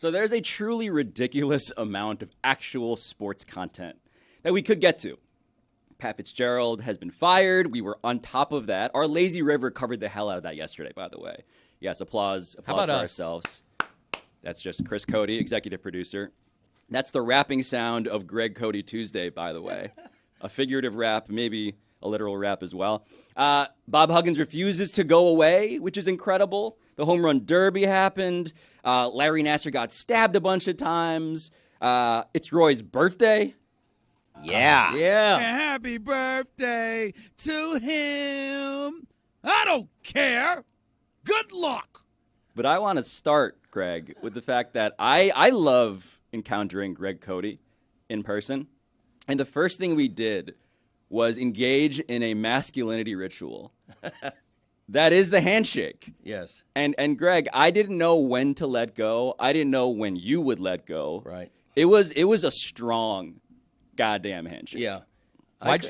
So there's a truly ridiculous amount of actual sports content that we could get to. Pat Fitzgerald has been fired. We were on top of that. Our Lazy River covered the hell out of that yesterday, by the way. Yes, applause for ourselves. That's just Chris Cody, executive producer. That's the rapping sound of Greg Cody Tuesday, by the way. A figurative rap, maybe a literal rap as well. Bob Huggins refuses to go away, which is incredible. The home run derby happened. Larry Nassar got stabbed a bunch of times. It's Roy's birthday. Yeah. Happy birthday to him. I don't care. Good luck. But I want to start, Greg, with the fact that I love encountering Greg Cody in person. And the first thing we did was engage in a masculinity ritual. That is the handshake. Yes. And Greg, I didn't know when to let go. I didn't know when you would let go. Right. It was a strong goddamn handshake. Yeah.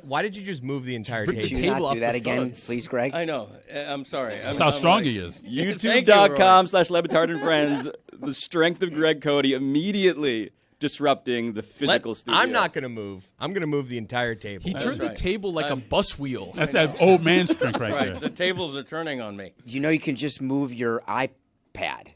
Why did you just move the entire table? Could you not do that again, please, Greg? I know. I'm sorry. That's how strong he is. YouTube.com/LeBatard and Friends. The strength of Greg Cody immediately disrupting the physical studio. I'm not going to move. I'm going to move the entire table. He turned the table like a bus wheel. That's that old man strength right there. The tables are turning on me. You know you can just move your iPad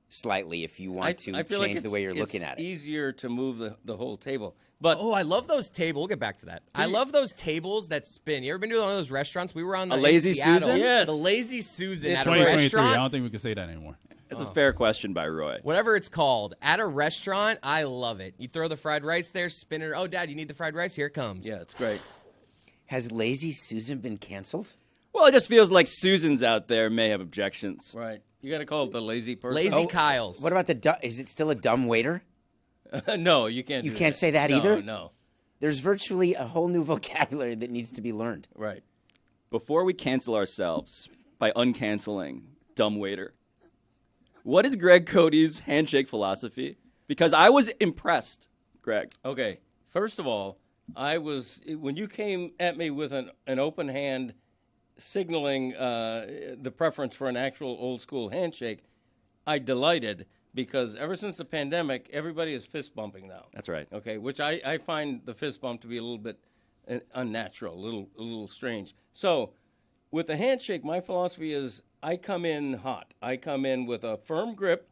slightly if you want to I feel change like the way you're looking at it. It's easier to move the whole table. But I love those tables. We'll get back to that. I love those tables that spin. You ever been to one of those restaurants? We were on A Lazy Susan? Yes. The Lazy Susan It's at a 2023. restaurant. I don't think we can say that anymore. That's a fair question by Roy. Whatever it's called. At a restaurant, I love it. You throw the fried rice there, spin it. Oh, Dad, you need the fried rice? Here it comes. yeah, it's great. Has Lazy Susan been canceled? Well, it just feels like Susans out there may have objections. Right. You got to call it the lazy person. Lazy Kyle's. What about is it still a dumb waiter? No, you can't. You do can't that. say that No, either? No. There's virtually a whole new vocabulary that needs to be learned. Right. Before we cancel ourselves by uncanceling dumb waiter, what is Greg Cody's handshake philosophy? Because I was impressed, Greg. Okay. First of all, when you came at me with an open hand signaling the preference for an actual old school handshake, I delighted because ever since the pandemic, everybody is fist bumping now. That's right. Okay, which I find the fist bump to be a little bit unnatural, a little strange. So with the handshake, my philosophy is I come in hot. I come in with a firm grip.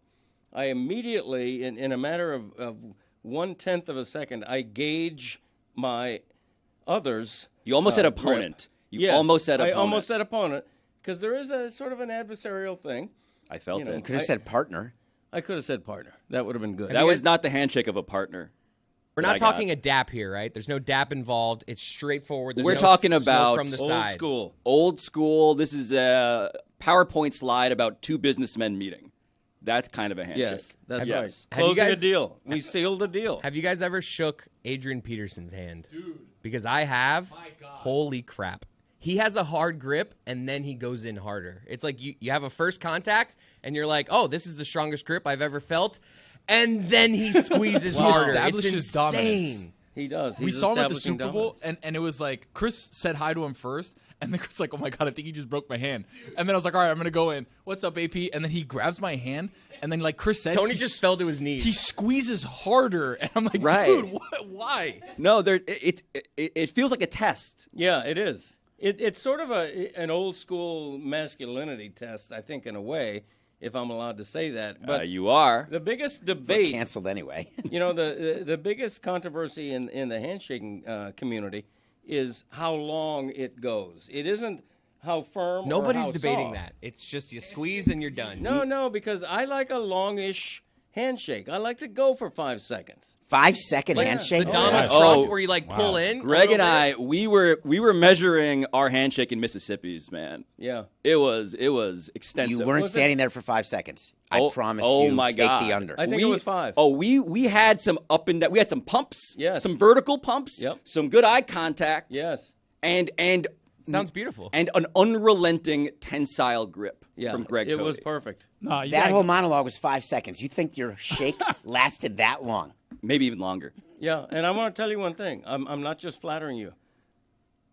I immediately, in a matter of 1/10 of a second, I gauge my others. You almost said opponent. Grip. You almost said opponent. I almost said opponent because there is a sort of an adversarial thing. I felt You it. could have said partner. I could have said partner. That would have been good. That was not the handshake of a partner. We're that not I got. talking a dap here, right? There's no dap involved. It's straightforward. There's We're no- talking there's no about from the old side. school. Old school. This is a PowerPoint slide about two businessmen meeting. That's kind of a handshake. Yes, that's Yes. right. Have you Closing guys- a deal. We sealed a deal. Have you guys ever shook Adrian Peterson's hand? Dude. Because I have. My God. Holy crap. He has a hard grip, and then he goes in harder. It's like you have a first contact, and you're like, oh, this is the strongest grip I've ever felt. And then he squeezes harder. establishes It's dominance. insane. He does. We He's saw him at the establishing Super Bowl, dominance. and it was like Chris said hi to him first, and then Chris like, oh my God, I think he just broke my hand. And then I was like, all right, I'm going to go in. What's up, AP? And then he grabs my hand, and then like Chris said, Tony just fell to his knees. He squeezes harder, and I'm like, Right. dude, why? No, it feels like a test. Yeah, it is. It's sort of an old school masculinity test, I think, in a way, if I'm allowed to say that. But You are. the biggest But debate, canceled anyway. you know, the biggest controversy in the handshaking community is how long it goes. It isn't how firm. Nobody's or how debating soft. that. It's just you squeeze and you're done. No, because I like a longish handshake. I like to go for 5 seconds. 5-second Yeah. handshake. The Donald Oh, Trump wow. where you like pull in. a Greg little and bit. I, we were measuring our handshake in Mississippi's, man. Yeah. It was extensive. You weren't Was it- standing there for 5 seconds. I promise oh you. my take God. the under. I think it was 5. Oh, we had some up and down. We had some pumps. Yes. Some vertical pumps. Yep. Some good eye contact. Yes. And Sounds beautiful. and an unrelenting tensile grip Yeah. from Greg It Cody. was perfect. No, you That gotta- whole monologue was 5 seconds. You think your shake lasted that long? Maybe even longer. Yeah, and I want to tell you one thing. I'm not just flattering you.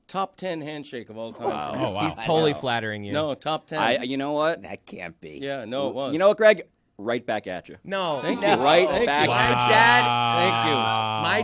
Top 10 handshake of all time. Oh, wow. He's totally flattering you. No, top 10. You know what? That can't be. Yeah, no, it was. You know what, Greg? right back at you. No. Thank no. you. Right Thank back you. at My you. dad, Thank you.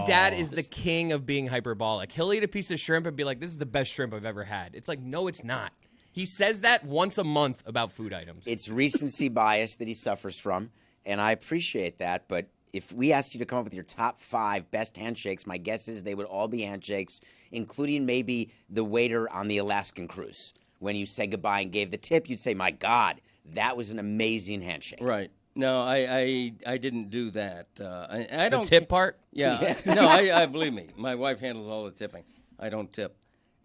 my dad is the king of being hyperbolic. He'll eat a piece of shrimp and be like, "This is the best shrimp I've ever had." It's like, no, it's not. He says that once a month about food items. It's recency bias that he suffers from, and I appreciate that. But if we asked you to come up with your top 5 best handshakes, my guess is they would all be handshakes, including maybe the waiter on the Alaskan cruise. When you said goodbye and gave the tip, you'd say, "My God, that was an amazing handshake." Right. No, I didn't do that. I don't the tip part? Yeah. No, I believe me. My wife handles all the tipping. I don't tip.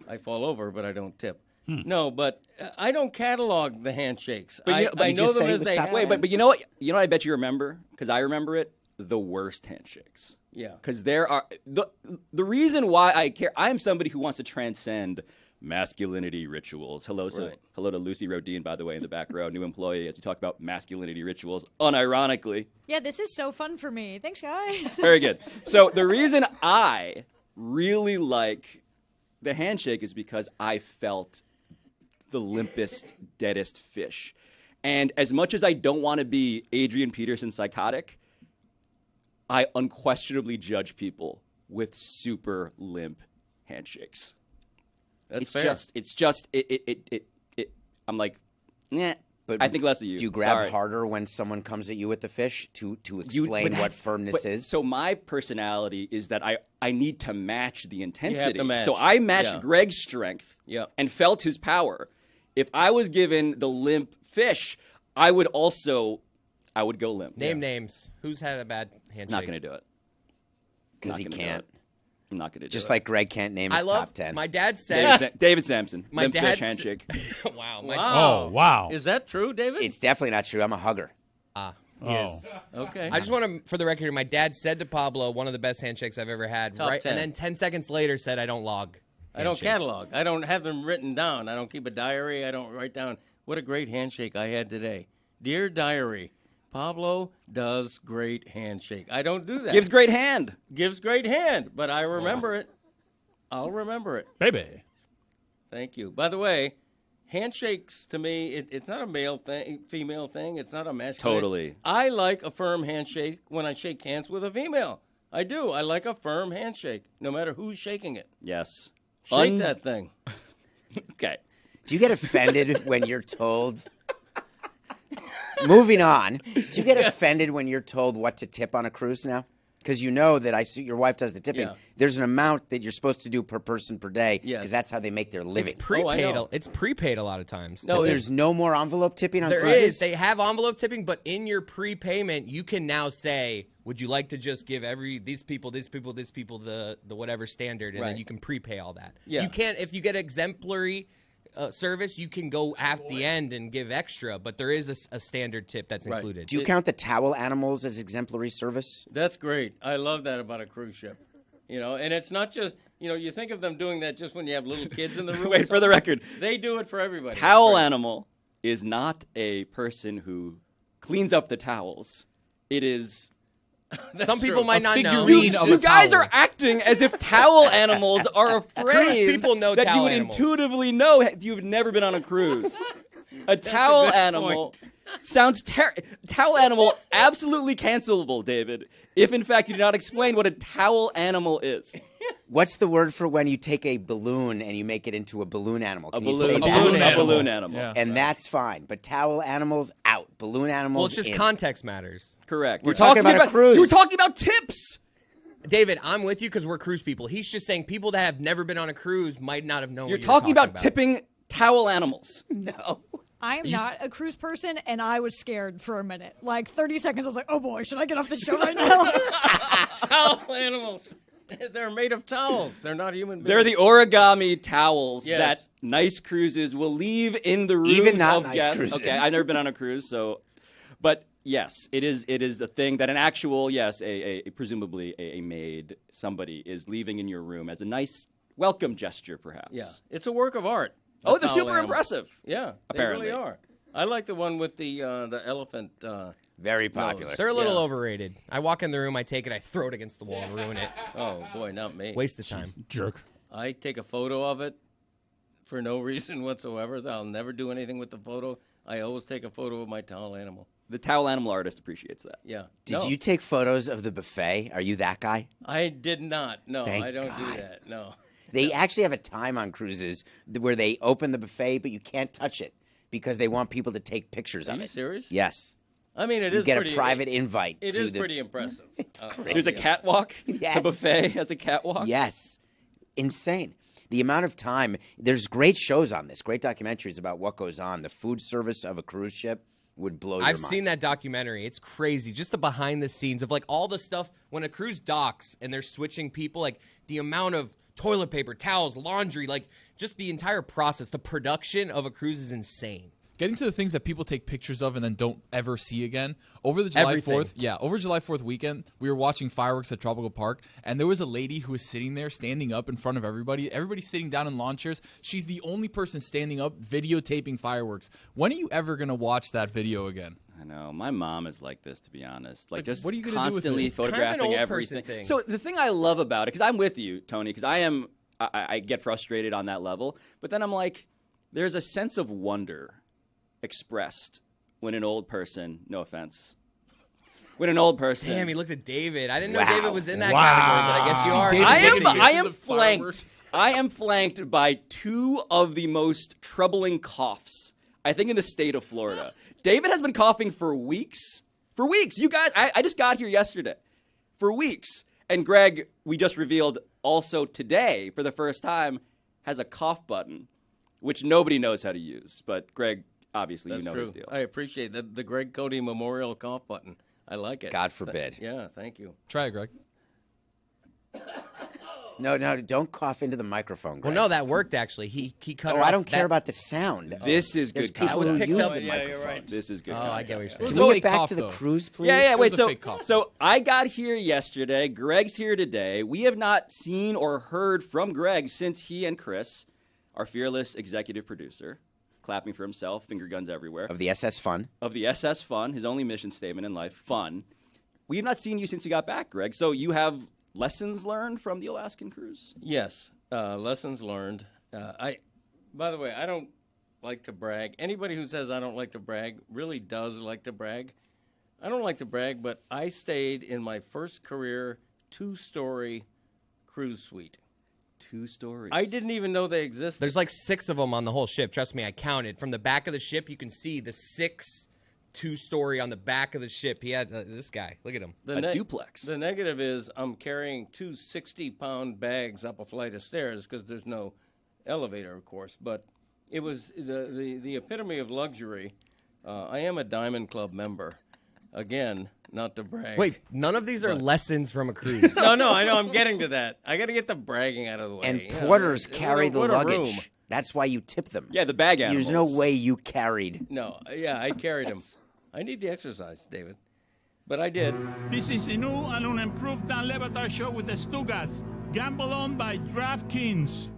I fall over, but I don't tip. No, but I don't catalog the handshakes. But you- but I you know just them said it as was they top happen. Wait, but you know what? You know what I bet you remember? Because I remember it. The worst handshakes. Yeah. Because there are the reason why I care. I am somebody who wants to transcend masculinity rituals. Hello to Lucy Rodin, by the way, in the back row, new employee, as we talk about masculinity rituals, unironically. Yeah, this is so fun for me. Thanks, guys. Very good. So the reason I really like the handshake is because I felt the limpest, deadest fish. And as much as I don't want to be Adrian Peterson psychotic, I unquestionably judge people with super limp handshakes. That's fair. I'm like, nah. But I think less of you. Do you grab Sorry. harder when someone comes at you with the fish to explain what firmness is? So my personality is that I need to match the intensity. match. So I matched Yeah. Greg's strength Yeah. and felt his power. If I was given the limp fish, I would go limp. Name names. Who's had a bad handshake? Not going to do it. Because he Not gonna do can't. it. I'm not going to do Just it. like Greg can't name his I love top 10. my dad said. David Sampson. My limp fish dad's- handshake. Wow. Oh, wow. Is that true, David? It's definitely not true. I'm a hugger. Oh. okay. I just want to, for the record, my dad said to Pablo, one of the best handshakes I've ever had. Top right, 10. and then 10 seconds later said, I don't log. I don't handshakes." catalog. I don't have them written down. I don't keep a diary. I don't write down what a great handshake I had today. Dear diary, Pablo does great handshake. I don't do that. Gives great hand. Gives great hand, but I remember it. I'll remember it. Baby. Thank you. By the way, handshakes to me, it's not a male thing, female thing. It's not a masculine. Totally. I like a firm handshake when I shake hands with a female. I do. I like a firm handshake, no matter who's shaking it. Yes. Shake that thing. Okay. Do you get offended when you're told? Moving on. Do you get offended when you're told what to tip on a cruise now? Because you know that your wife does the tipping. Yeah. There's an amount that you're supposed to do per person per day. Yes. Because that's how they make their living. It's prepaid. know. It's prepaid a lot of times. No, Oh, there's no more envelope tipping on There cruises? is. They have envelope tipping, but in your prepayment, you can now say, would you like to just give these people the whatever standard, and then Right. you can prepay all that. Yeah. You can't, if you get exemplary service, you can go at the end and give extra, but there is a standard tip that's Right. included. Do you count the towel animals as exemplary service? That's great. I love that about a cruise ship. You know, and it's not just, you think of them doing that just when you have little kids in the room. Wait, for the record. They do it for everybody. Towel Right. animal is not a person who cleans up the towels. It is Some people might not know. figurine of a you guys towel. are acting as if towel animals are a phrase people know that you towel would animals. intuitively know if you've never been on a cruise. A towel good animal sounds towel animal absolutely cancelable, David. If in fact you do not explain what a towel animal is. What's the word for when you take a balloon and you make it into a balloon animal? A Can you say balloon, that? a balloon animal. Yeah. And that's fine. But towel animals, out. Balloon animals, Well, it's just in. context matters. Correct. We're talking about a cruise. You were talking about tips. David, I'm with you because we're cruise people. He's just saying people that have never been on a cruise might not have known You're what talking about about tipping towel animals. No. I am not a cruise person, and I was scared for a minute. Like 30 seconds, I was like, oh boy, should I get off the show right now? Towel animals. They're made of towels. They're not human beings. They're the origami towels Yes. that nice cruises will leave in the rooms Even not of nice guests. cruises. Okay, I've never been on a cruise, so, but yes, it is a thing that an actual presumably a maid, somebody is leaving in your room as a nice welcome gesture, perhaps. Yeah. It's a work of art. Oh, the they're towel super animal. impressive. Yeah. Apparently. They really are. I like the one with the elephant. Very popular. They're a little Yeah. overrated. I walk in the room, I take it, I throw it against the wall and ruin it. Oh, boy, not me. Waste of time. Jerk. I take a photo of it for no reason whatsoever. I'll never do anything with the photo. I always take a photo of my towel animal. The towel animal artist appreciates that. Yeah. Did you take photos of the buffet? Are you that guy? I did not. No, Thank I don't do God. that. No. They actually have a time on cruises where they open the buffet, but you can't touch it because they want people to take pictures Are of you it. serious? Yes. I mean, it You is get pretty, a private invite. It to is the, pretty impressive. It's great. There's a catwalk. Yes. The buffet has a catwalk. Yes. Insane. The amount of time. There's great shows on this, great documentaries about what goes on. The food service of a cruise ship would blow your mind. I've seen that documentary. It's crazy. Just the behind the scenes of like all the stuff when a cruise docks and they're switching people, like the amount of toilet paper, towels, laundry, like just the entire process. The production of a cruise is insane. Getting to the things that people take pictures of and then don't ever see again. Over the July Everything. 4th, over July 4th weekend, we were watching fireworks at Tropical Park, and there was a lady who was sitting there, standing up in front of everybody. Everybody's sitting down in lawn chairs. She's the only person standing up, videotaping fireworks. When are you ever going to watch that video again? I know. My mom is like this, to be honest. Like, just what are you gonna do with it? constantly It's kind of an photographing old person everything. thing. So the thing I love about it, because I'm with you, Tony, because I get frustrated on that level. But then I'm like, there's a sense of wonder expressed when an old person, no offense, when an old person. Damn, he looked at David. I didn't know Wow. David was in that category, but I guess you are. David I looking at you. am The flanked. fireworks. I am flanked by two of the most troubling coughs, I think, in the state of Florida. David has been coughing for weeks. For weeks. You guys, I just got here yesterday. For weeks. And Greg, we just revealed also today, for the first time, has a cough button, which nobody knows how to use. But Greg, obviously, That's you know true. his deal. I appreciate the Greg Cody Memorial cough button. I like it. God forbid. Yeah, thank you. Try it, Greg. No, don't cough into the microphone, Well, Greg. no, that worked actually. He cut it Oh, off. I don't care That- about the sound. This is There's good people content. who picked use up- the yeah, you're microphone. right. This is good Oh, I content. get what you're It saying. was Can a we fake get back cough, to the though. cruise, please? Yeah, It wait. was a fake cough. So I got here yesterday. Greg's here today. We have not seen or heard from Greg since he and Chris, our fearless executive producer, clapping for himself, finger guns everywhere, Of the SS Fun. of the SS Fun, his only mission statement in life, fun. We have not seen you since you got back, Greg. So you have lessons learned from the Alaskan cruise? Yes, lessons learned. By the way, I don't like to brag. Anybody who says I don't like to brag really does like to brag. I don't like to brag, but I stayed in my first career 2-story cruise suite. 2 stories. I didn't even know they existed. There's like 6 of them on the whole ship. Trust me, I counted. From the back of the ship, you can see the 6 2-story on the back of the ship. He had this guy. Look at him. a duplex. The negative is I'm carrying 2 60-pound bags up a flight of stairs because there's no elevator, of course. But it was the epitome of luxury. I am a Diamond Club member. Again, not to brag. Wait, none of these are lessons from a cruise. No, I know. I'm getting to that. I got to get the bragging out of the way. And You know, porters what a- carry the what a luggage. room. That's why you tip them. Yeah, the bag animals. There's no way you carried. No, yeah, I carried him. I need the exercise, David. But I did. This is the new and unimproved Dan Le Batard Show with the Stugotz. Gamble on by DraftKings.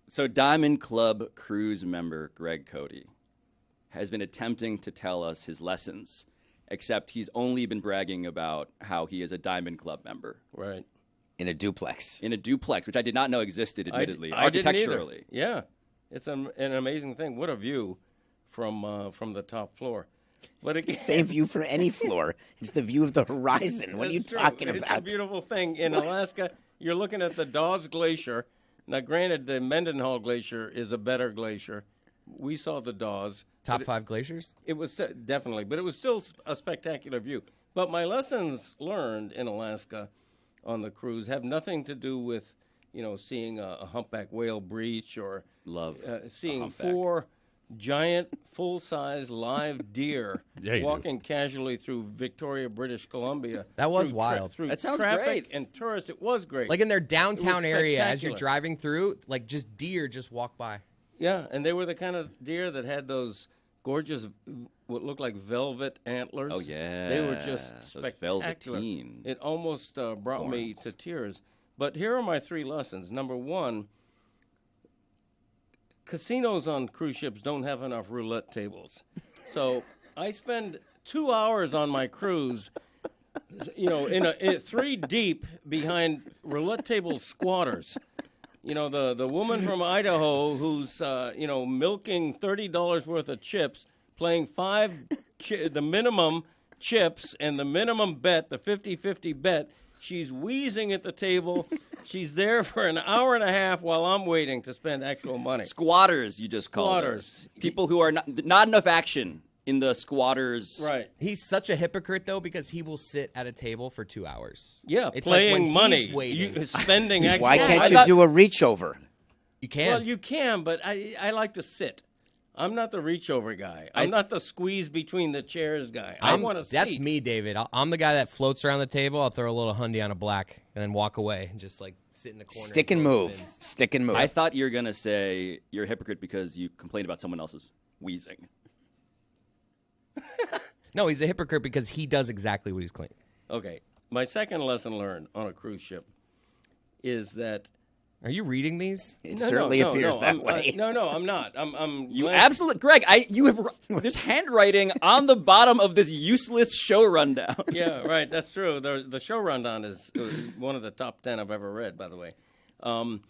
So Diamond Club Cruise member Greg Cody has been attempting to tell us his lessons, except he's only been bragging about how he is a Diamond Club member. Right. In a duplex. In a duplex, which I did not know existed, admittedly, I didn't either. architecturally. Yeah. It's an amazing thing. What a view from the top floor. But again, Same view from any floor. It's the view of the horizon. What are you That's true. talking It's a about? beautiful thing. In Alaska, you're looking at the Dawes Glacier. Now, granted, the Mendenhall Glacier is a better glacier. We saw the Dawes. Top 5 glaciers? It was definitely, but it was still a spectacular view. But my lessons learned in Alaska on the cruise have nothing to do with, seeing a humpback whale breach or Love seeing humpback. 4 giant, full-size live deer Yeah, you do. walking casually through Victoria, British Columbia. That was through wild. Through That sounds traffic great. and tourists. It was great. Like in their downtown area, as you're spectacular. driving through, like just deer just walk by. Yeah, and they were the kind of deer that had those gorgeous, what looked like velvet antlers. Oh, yeah. They were just Those spectacular. velveteen It almost brought me horns. to tears. But here are my 3 lessons. Number 1, casinos on cruise ships don't have enough roulette tables. So I spend 2 hours on my cruise, in 3 deep behind roulette table squatters. The woman from Idaho who's, milking $30 worth of chips, playing the minimum chips and the minimum bet, the 50-50 bet. She's wheezing at the table. She's there for an hour and a half while I'm waiting to spend actual money. Squatters, you just call Squatters. People who are not enough action in the squatters. Right. He's such a hypocrite, though, because he will sit at a table for 2 hours. Yeah, It's like playing when money. he's waiting. Spending actual Why money. can't you do a reach over? You can. Well, you can, but I like to sit. I'm not the reach over guy. I'm not the squeeze between the chairs guy. I want to sit. That's me, David. I'm the guy that floats around the table. I'll throw a little hundy on a black and then walk away and just like sit in the corner. Stick and until it move. spins. Stick and move. I thought you were going to say you're a hypocrite because you complained about someone else's wheezing. No, he's a hypocrite because he does exactly what he's claiming. Okay. My second lesson learned on a cruise ship is that Are you reading these? It certainly appears that way. No, I'm not. I'm You glancing- absolutely, Greg. There's handwriting on the bottom of this useless show rundown. Yeah, right. That's true. The show rundown is one of the top 10 I've ever read, by the way.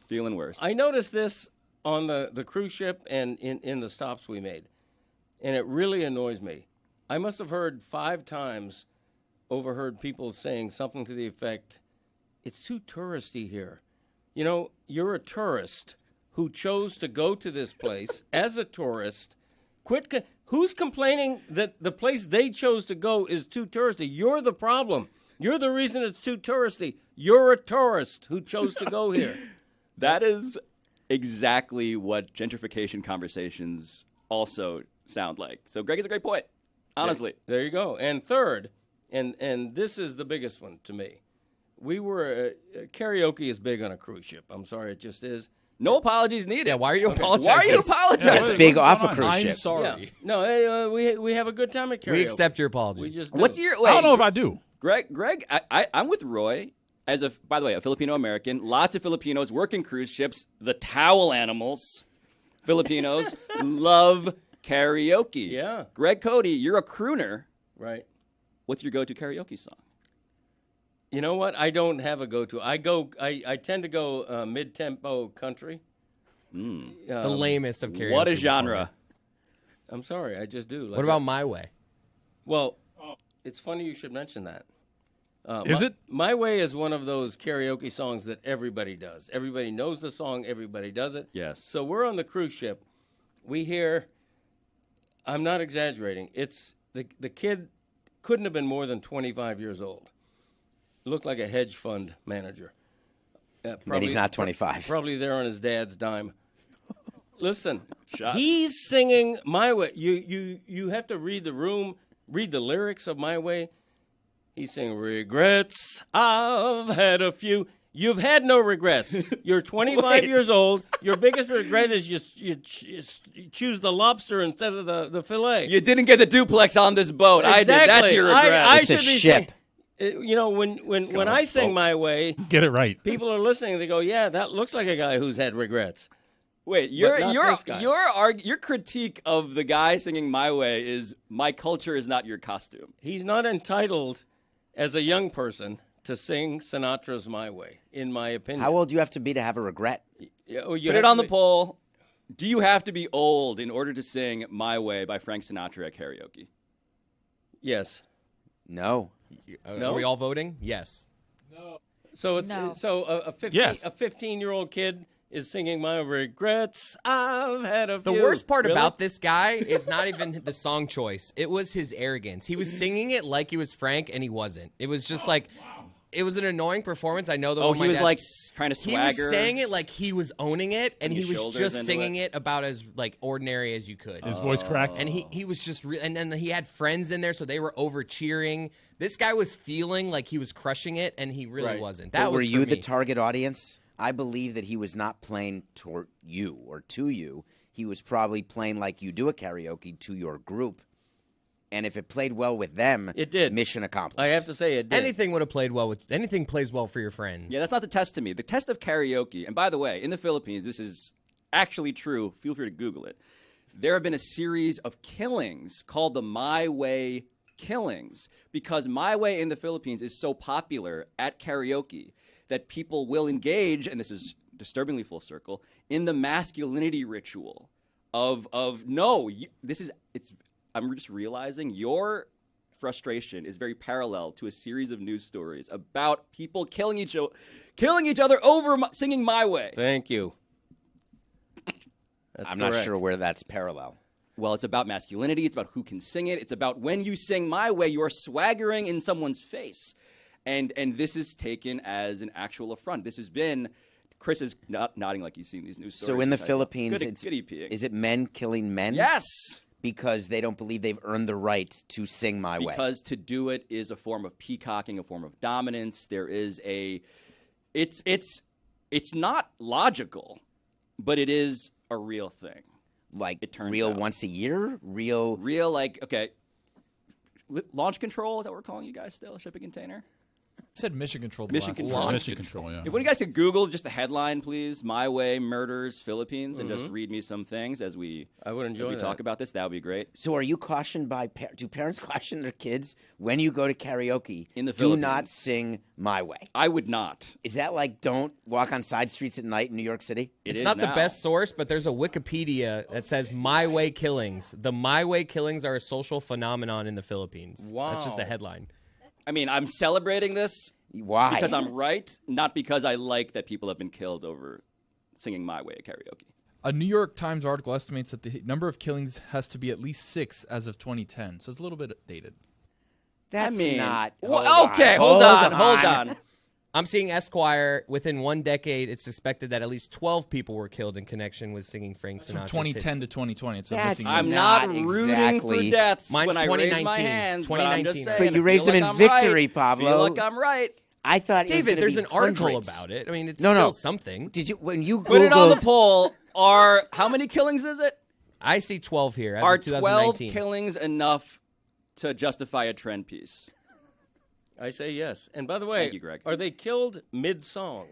Feeling worse. I noticed this on the cruise ship and in the stops we made, and it really annoys me. I must have heard 5 times, overheard people saying something to the effect, "It's too touristy here." You know, you're a tourist who chose to go to this place as a tourist. Who's complaining that the place they chose to go is too touristy? You're the problem. You're the reason it's too touristy. You're a tourist who chose to go here. That is exactly what gentrification conversations also sound like. So Greg is a great point. Honestly. There you go. And third, and this is the biggest one to me. We were karaoke is big on a cruise ship. I'm sorry, it just is. No apologies needed. Yeah, why are you apologizing? Why are you apologizing? That's big off a cruise I'm ship. sorry. Yeah. No, we have a good time at karaoke. We accept your apology. We just do. What's your? I Wait, don't know if I do. Greg, I'm with Roy. By the way, a Filipino American. Lots of Filipinos work in cruise ships. The towel animals, Filipinos love karaoke. Yeah. Greg Cody, you're a crooner. right? What's your go-to karaoke song? You know what? I don't have a go-to. I tend to go mid-tempo country. the lamest of karaoke. What a before. genre. I'm sorry, I just do. What about My Way? Well, it's funny you should mention that. Is it? My Way is one of those karaoke songs that everybody does. Everybody knows the song. Everybody does it. Yes. So we're on the cruise ship. We hear, I'm not exaggerating, it's the kid couldn't have been more than 25 years old. Looked like a hedge fund manager. And he's not 25. Probably there on his dad's dime. Listen, he's singing My Way. You have to read the room, read the lyrics of My Way. He's saying, regrets, I've had a few. You've had no regrets. You're 25 years old. Your biggest regret is you choose the lobster instead of the fillet. You didn't get the duplex on this boat. I did. That's your regret. I It's a should be ship. You know, when I sing My Way, Get it right. people are listening. They go, yeah, that looks like a guy who's had regrets. Wait, But not this guy. your critique of the guy singing "My Way" is my culture is not your costume. He's not entitled, as a young person, to sing Sinatra's "My Way," in my opinion. How old do you have to be to have a regret? Yeah, well, you Put have it on to the be- poll. Do you have to be old in order to sing "My Way" by Frank Sinatra at karaoke? Yes. No. No? Are we all voting? Yes. So it's No. a 15 Yes. a 15-year-old kid is singing "My Regrets." I've had a The few. worst part Really? about this guy is not even the song choice. It was his arrogance. He was singing it like he was Frank, and he wasn't. It was just like, it was an annoying performance. I know that. Oh, when my he was dad- like trying to he swagger. was saying it like he was owning it, and Putting he his was shoulders just into singing it about as like ordinary as you could. His voice cracked. And he was just and then he had friends in there, so they were over cheering. This guy was feeling like he was crushing it, and he really Right. wasn't. But That were was you for the me. target audience? I believe that he was not playing toward you or to you. He was probably playing like you do at karaoke to your group. And if it played well with them, It did. Mission accomplished. I have to say it did. Anything would have played well with anything plays well for your friends. Yeah, that's not the test to me. The test of karaoke, and by the way, in the Philippines, this is actually true. Feel free to Google it. There have been a series of killings called the My Way killings because My Way in the Philippines is so popular at karaoke that people will engage, and this is disturbingly full circle, in the masculinity ritual of no, this is it's. I'm just realizing your frustration is very parallel to a series of news stories about people killing each other over singing "My Way." Thank you. That's I'm not correct. sure where that's parallel. Well, it's about masculinity. It's about who can sing it. It's about when you sing "My Way," you are swaggering in someone's face, and this is taken as an actual affront. This has been. Chris is nodding like he's seen these news stories. So in the which I- Philippines, good EPing. is it men killing men? Yes. Because they don't believe they've earned the right to sing My Way. Because to do it is a form of peacocking, a form of dominance. There is it's not logical, but it is a real thing. Like it turns real out. once a year? Real Like, okay, launch control, is that what we're calling you guys still? Shipping container? I said mission control. Mission last control. time. Mission control, yeah. If one of you guys could Google just the headline, please, "My Way Murders Philippines," and just read me some things as we I would enjoy that. talk about this, that would be great. So are you cautioned by do parents caution their kids when you go to karaoke? In the do not Philippines. sing My Way. I would not. Is that like don't walk on side streets at night in New York City? It It's is not the now. best source, but there's a Wikipedia that says My Way killings. The My Way killings are a social phenomenon in the Philippines. That's just the Wow. headline. I mean, I'm celebrating this Why? because I'm right, not because I like that people have been killed over singing "My Way" at karaoke. A New York Times article estimates that the number of killings has to be at least 6 as of 2010. So it's a little bit dated. That's I mean, not. well, okay, hold on. I'm seeing Esquire, within 1 decade, it's suspected that at least 12 people were killed in connection with singing Frank From Sinatra's 2010 hits. to 2020. It's a That's missing I'm year. not Not rooting exactly. for deaths Mine's when I raise my 2019. hands, but I'm just 2019. saying. But you I raised feel them like in I'm victory, right. Pablo. Feel like I'm right. I thought it was David, gonna there's be an article hundreds. about it. I mean, it's No, still no. something. Did you when you Put it on the Googled- poll. Are how many killings is it? I see 12 here. As Are of 12 2019. killings enough to justify a trend piece? I say yes. And by the way, Thank you, Greg. are they killed mid-song?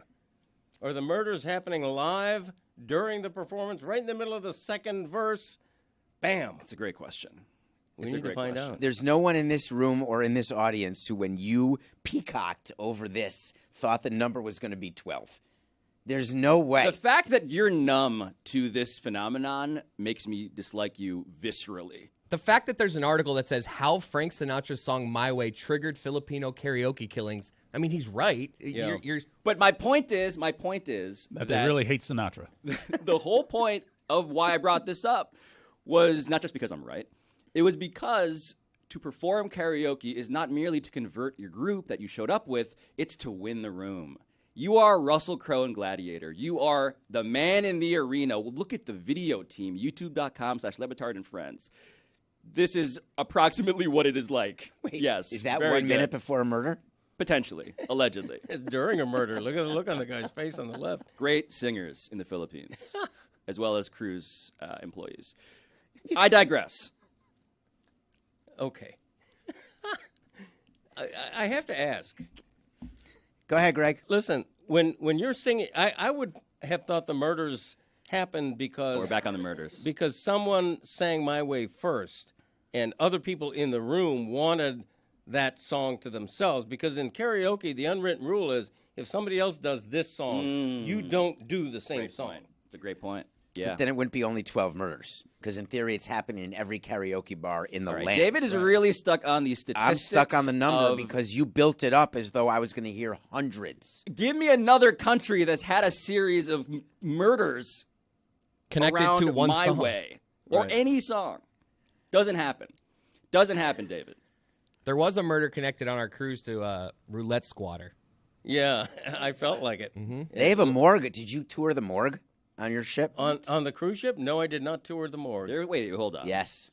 Are the murders happening live during the performance, right in the middle of the second verse? Bam. It's a great question. We It's a need to great find question. out. There's no one in this room or in this audience who, when you peacocked over this, thought the number was going to be 12. There's no way. The fact that you're numb to this phenomenon makes me dislike you viscerally. The fact that there's an article that says how Frank Sinatra's song My Way triggered Filipino karaoke killings. I mean, he's right. Yeah. You're But my point is That they really hate Sinatra. the whole point of why I brought this up was not just because I'm right. It was because to perform karaoke is not merely to convert your group that you showed up with, it's to win the room. You are Russell Crowe in Gladiator. You are the man in the arena. Well, look at the video team, youtube.com/Lebatard and Friends. This is approximately what it is like. Wait, yes. Is that very 1 minute good. before a murder? Potentially, allegedly. It's during a murder. Look at the look on the guy's face on the left. Great singers in the Philippines, as well as cruise employees. I digress. Okay. I have to ask. Go ahead, Greg. Listen, when you're singing, I would have thought the murders happened because We're back on the murders. because someone sang My Way first, and other people in the room wanted that song to themselves. Because in karaoke, the unwritten rule is if somebody else does this song, you don't do the same song. It's a great point. Yeah. Then it wouldn't be only 12 murders, because in theory it's happening in every karaoke bar in the All right, land. David is really stuck on the statistics. I'm stuck on the number of- because you built it up as though I was going to hear hundreds. Give me another country that's had a series of murders Connected around to one My song. Way or Right. any song. Doesn't happen. Doesn't happen, David. There was a murder connected on our cruise to Roulette Squatter. Yeah, I felt like it. They have a morgue. Did you tour the morgue on your ship? On the cruise ship? No, I did not tour the morgue. Wait, hold on. Yes.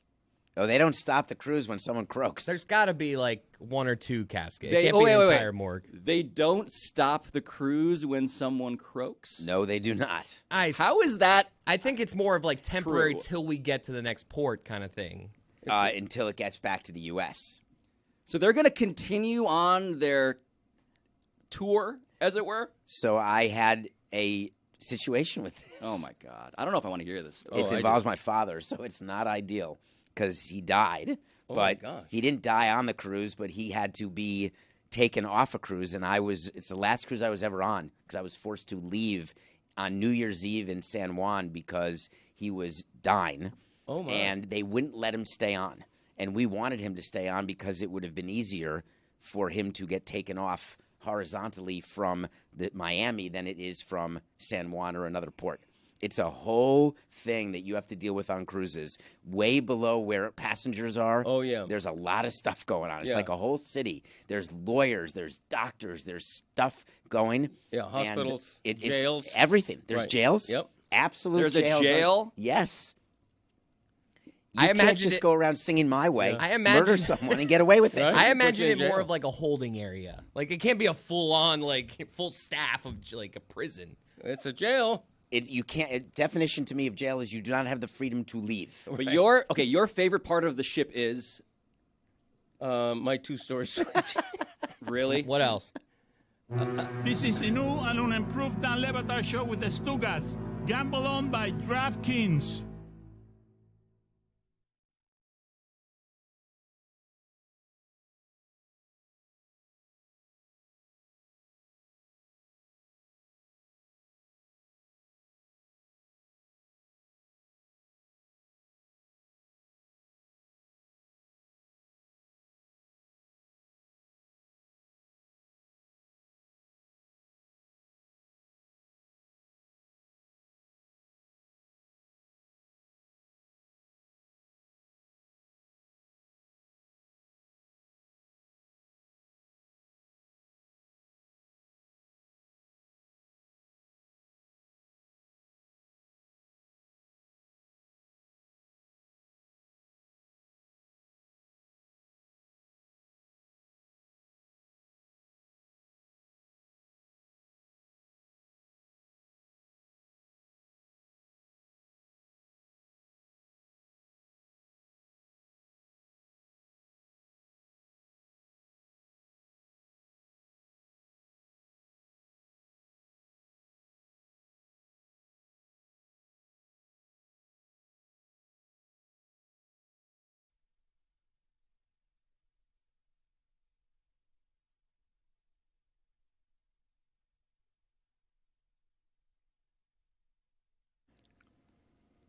Oh, they don't stop the cruise when someone croaks. There's got to be like 1 or 2 caskets. They- It can't oh, be wait, the wait, wait. entire morgue. They don't stop the cruise when someone croaks? No, they do not. How is that? I think it's more of like temporary True. till we get to the next port kind of thing. Until it gets back to the U.S. So they're going to continue on their tour, as it were? So I had a situation with this. Oh, my God. I don't know if I want to hear this story. It involves my father, so it's not ideal because he died. Oh, my But gosh. he didn't die on the cruise, but he had to be taken off a cruise. And it's the last cruise I was ever on because I was forced to leave on New Year's Eve in San Juan because he was dying. Oh, my. And they wouldn't let him stay on. And we wanted him to stay on because it would have been easier for him to get taken off horizontally from Miami than it is from San Juan or another port. It's a whole thing that you have to deal with on cruises. Way below where passengers are, Oh, yeah. there's a lot of stuff going on. It's Yeah. like a whole city. There's lawyers, there's doctors, there's stuff going. Yeah, And hospitals, it's jails. everything. There's Right. jails. Yep. Absolute There's a jails. jail? Yes. I You can't imagine just it- go around singing My Way, I imagine- murder someone, and get away with it. Right. I Put imagine you it in more jail. of like a holding area. Like it can't be a full-on like full staff of like a prison. It's a jail. You can't. Definition to me of jail is you do not have the freedom to leave. But your favorite part of the ship is My two-story switch. really? What else? This is the new and unimproved Dan Le Batard Show with the Stugotz. Gamble on by DraftKings.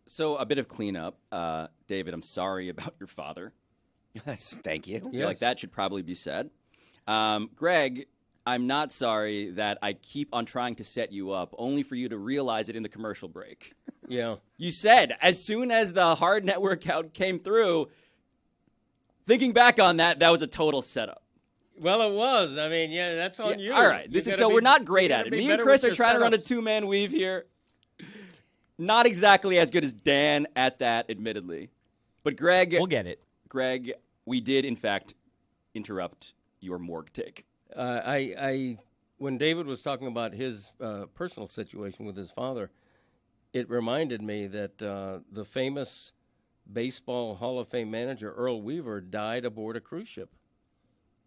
So a bit of cleanup. David, I'm sorry about your father. Thank you. I feel like that should probably be said. Greg, I'm not sorry that I keep on trying to set you up, only for you to realize it in the commercial break. Yeah. You said, as soon as the hard network out came through, thinking back on that, that was a total setup. Well, it was. I mean, yeah, that's on you. All right. We're not great at it. Me and Chris are trying to run a two. two-man weave here. Not exactly as good as Dan at that, admittedly. But Greg, We'll get it. Greg, we did, in fact, interrupt your morgue take. When David was talking about his personal situation with his father, it reminded me that the famous baseball Hall of Fame manager Earl Weaver died aboard a cruise ship.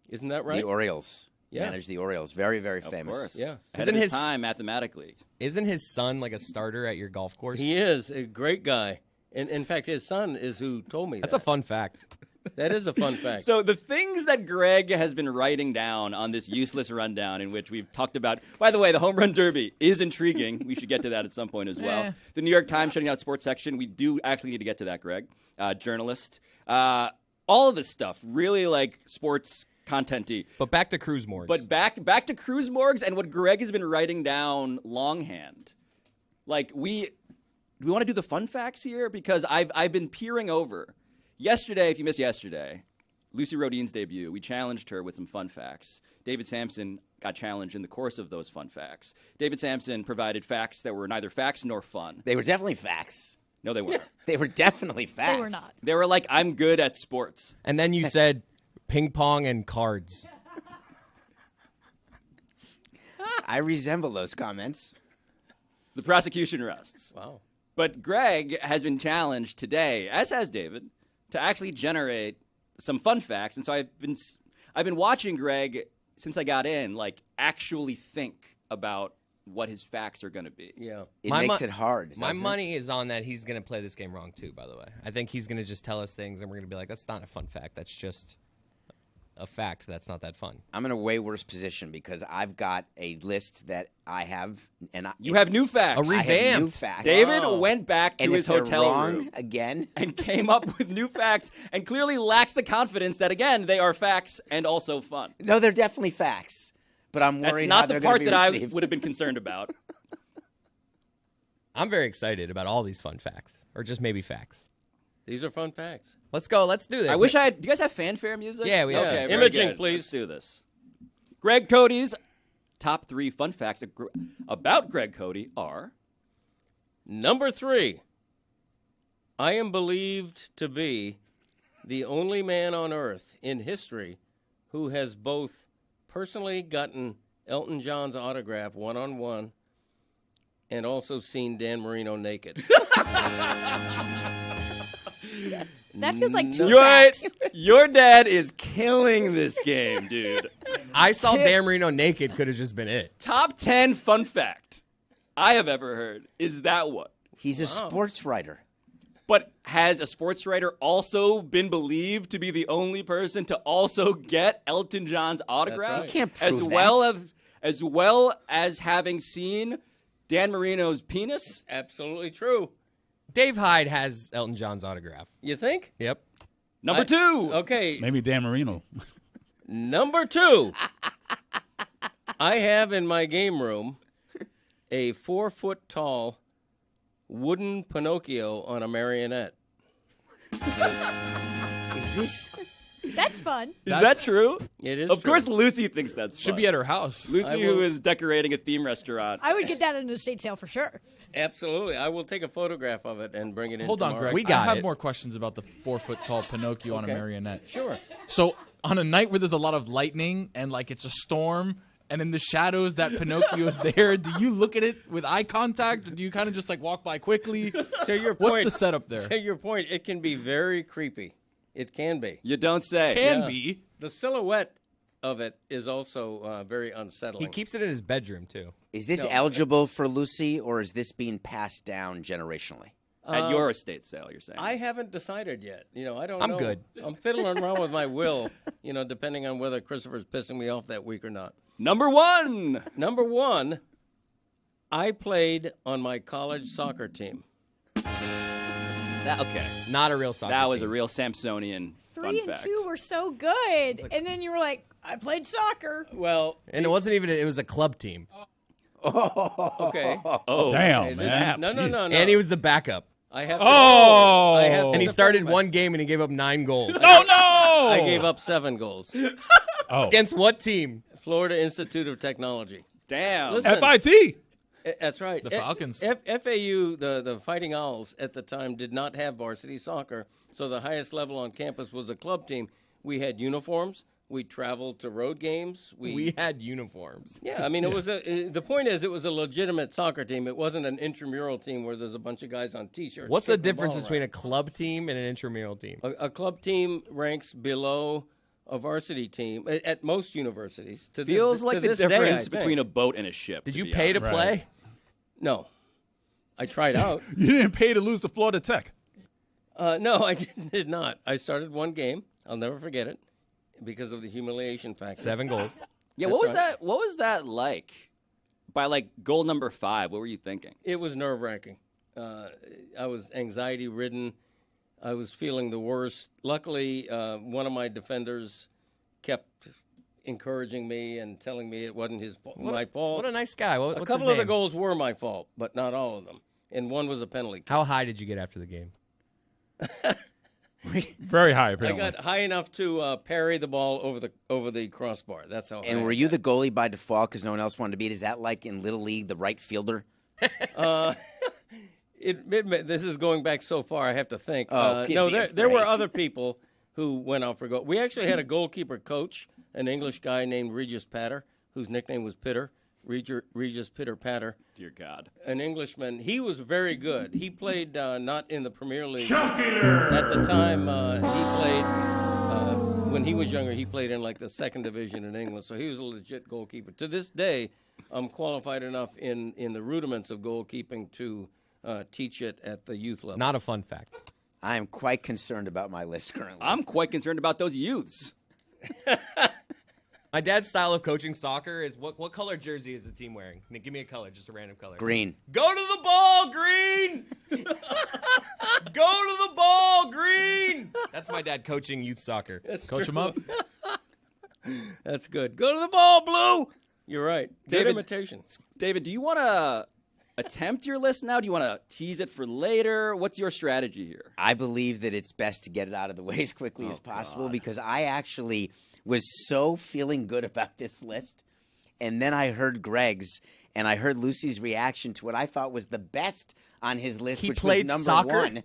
Isn't that right? The Orioles. managed the Orioles. Very, very famous. Of course. Yeah. Ahead of his time mathematically. Isn't his son like a starter at your golf course? He is a great guy. And in fact, his son is who told me That's that. a fun fact. That is a fun fact. So the things that Greg has been writing down on this useless rundown in which we've talked about, by the way, the Home Run Derby is intriguing. We should get to that at some point as well. The New York Times shutting out sports section. We do actually need to get to that, Greg. Journalist. All of this stuff, really like sports content-y. But back to cruise morgues. But back to cruise morgues and what Greg has been writing down longhand. Like, do we want to do the fun facts here? Because I've been peering over. Yesterday, if you missed yesterday, Lucy Rodine's debut, we challenged her with some fun facts. David Sampson got challenged in the course of those fun facts. David Sampson provided facts that were neither facts nor fun. They were definitely facts. No, they weren't. They were definitely facts. They were not. They were like, I'm good at sports. And then you said ping pong and cards. I resemble those comments. The prosecution rests. Wow. But Greg has been challenged today, as has David, to actually generate some fun facts. And so I've been watching Greg since I got in, like, actually think about what his facts are going to be. Yeah. It makes it hard. My doesn't it? money is on that he's going to play this game wrong, too, by the way. I think he's going to just tell us things, and we're going to be like, that's not a fun fact. That's just a fact that's not that fun. I'm in a way worse position because I've got a list that I have, and You have new facts. I have new facts. David went back to and his if they're hotel wrong room again, and came up with new facts and clearly lacks the confidence that, again, they are facts and also fun. no, they're definitely facts. But I'm That's worried how not the they're gonna part be that I received. would have been concerned about. I'm very excited about all these fun facts, or just maybe facts. These are fun facts. Let's go. Let's do this. I wish I had. Do you guys have fanfare music? Yeah, we have. Okay, Yeah. very Imaging, good. please. Let's do this. Greg Cody's top 3 fun facts about Greg Cody are. Number 3. I am believed to be the only man on earth in history who has both personally gotten Elton John's autograph one-on-one and also seen Dan Marino naked. That feels like two Your, facts. your dad is killing this game, dude. I saw Dan Marino naked. Could have just been it. Top 10 fun fact I have ever heard is that one. He's a sports writer. But has a sports writer also been believed to be the only person to also get Elton John's autograph? right. Can't as prove as well as having seen Dan Marino's penis? Absolutely true. Dave Hyde has Elton John's autograph. You think? Yep. Number 2. Okay. Maybe Dan Marino. Number 2. I have in my game room a 4-foot-tall wooden Pinocchio on a marionette. Is this? That's fun. Is that true? It is Of true. course, Lucy thinks that's Should fun. be at her house. Lucy, who is decorating a theme restaurant. I would get that at an estate sale for sure. Absolutely. I will take a photograph of it and bring it in Hold on, tomorrow. Greg. We got I have it. more questions about the 4-foot-tall Pinocchio on a Okay. marionette. Sure. So on a night where there's a lot of lightning and like it's a storm, and in the shadows that Pinocchio's there, do you look at it with eye contact, or do you kind of just like walk by quickly? To your What's point, the setup there? To your point, it can be very creepy. It can be. You don't say. Can Yeah. be. The silhouette of it is also very unsettling. He keeps it in his bedroom too. Is this eligible for Lucy, or is this being passed down generationally? At your estate sale, you're saying. I haven't decided yet. I don't I'm know. good. I'm fiddling around with my will, depending on whether Christopher's pissing me off that week or not. Number 1. Number 1, I played on my college soccer team. Okay. Not a real soccer That was a team. real Samsonian 3 fun and fact. 2 were so good, and then you were like, "I played soccer." Well, And it wasn't even. It was a club team. okay. Oh, Damn, This- man. No. And he was the backup. I have. Oh! I have And he started one game and he gave up 9 goals. Oh, no! I gave up 7 goals. Oh. Against what team? Florida Institute of Technology. Damn. Listen, FIT. That's right. The Falcons. FAU, the Fighting Owls at the time, did not have varsity soccer, so the highest level on campus was a club team. We had uniforms. We traveled to road games. We had uniforms. Yeah, I mean, it was the point is, it was a legitimate soccer team. It wasn't an intramural team where there's a bunch of guys on T-shirts. What's the kicking difference ball between around. a club team and an intramural team? A club team ranks below a varsity team at most universities. Feels like the this day, I difference think. between a boat and a ship. Did to you be pay to honest. play? No, I tried out. You didn't pay to lose to Florida Tech. No, I did not. I started one game. I'll never forget it because of the humiliation factor. 7 goals. Yeah, That's what was right. that? What was that like? By like goal number 5, what were you thinking? It was nerve-wracking. I was anxiety-ridden. I was feeling the worst. Luckily, one of my defenders kept encouraging me and telling me it wasn't my fault. What a nice guy. What's A his couple of the name? goals were my fault, but not all of them. And one was a penalty kick. How high did you get after the game? Very high, I apparently. got high enough to parry the ball over the crossbar. That's how. And high were I you got. the goalie by default because no one else wanted to be it? Is that like in Little League, the right fielder? This is going back so far. I have to think. Oh, give no, me a there were break. other people who went out for goal. We actually had a goalkeeper coach, an English guy named Regis Patter, whose nickname was Pitter. Regis Pitter Patter, Dear God. an Englishman. He was very good. He played not in the Premier League. At the time, he played, when he was younger, he played in like the 2nd division in England. So he was a legit goalkeeper. To this day, I'm qualified enough in the rudiments of goalkeeping to teach it at the youth level. Not a fun fact. I am quite concerned about my list currently. I'm quite concerned about those youths. My dad's style of coaching soccer is what color jersey is the team wearing? Nick, give me a color, just a random color. Green. Go to the ball, Green! Go to the ball, Green! That's my dad coaching youth soccer. Coach him up. That's good. Go to the ball, Blue. You're right. Good David- imitation. David, do you want to attempt your list now? Do you want to tease it for later? What's your strategy here? I believe that it's best to get it out of the way as quickly as possible because I actually was so feeling good about this list. And then I heard Greg's and I heard Lucy's reaction to what I thought was the best on his list, He which played was number soccer? 1.